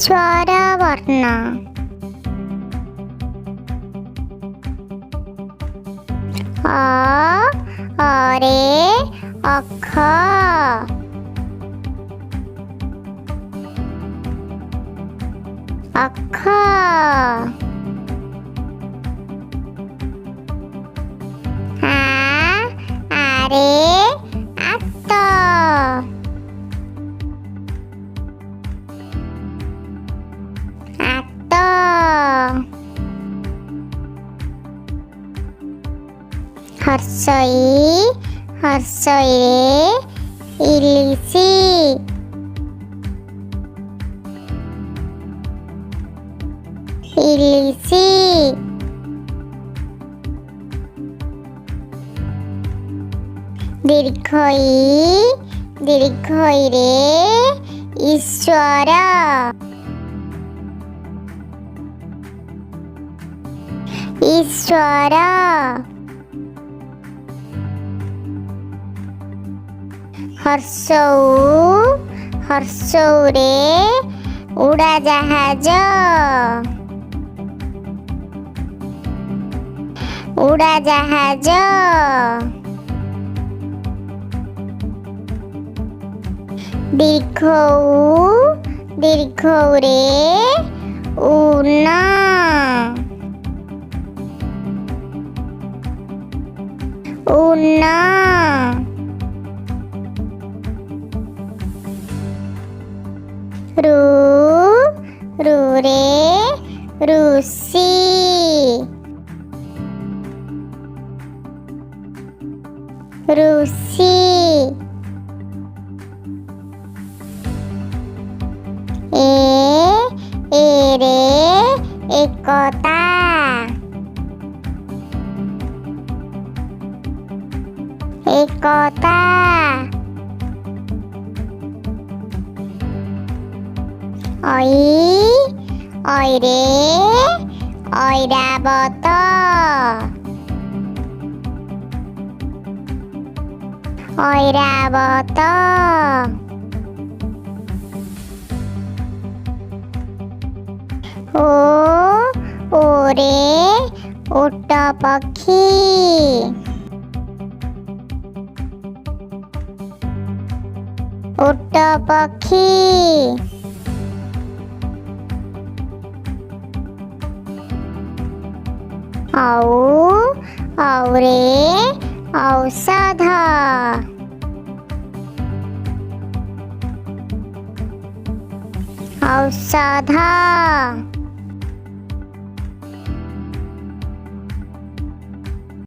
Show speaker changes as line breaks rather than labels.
स्वरवर्ण अरे अख अख आरे आत आत हर्षई हर्षई रे इलिसी इलिसी दीर्घई दीर्घई रे ईश्वर ईश्वर हर्षौ हर्षौ रे उड़ाजाहाज उड़ाजाहाज दीर्घौ दीर्घौ रे ऊन ऊन रू रू रे ऋषि ऋषि ए रे एकता एकता ऐ रे ऐरावत ऐरावत ओ रे ओट पक्षी ओट पक्षी औ रे औषध औषध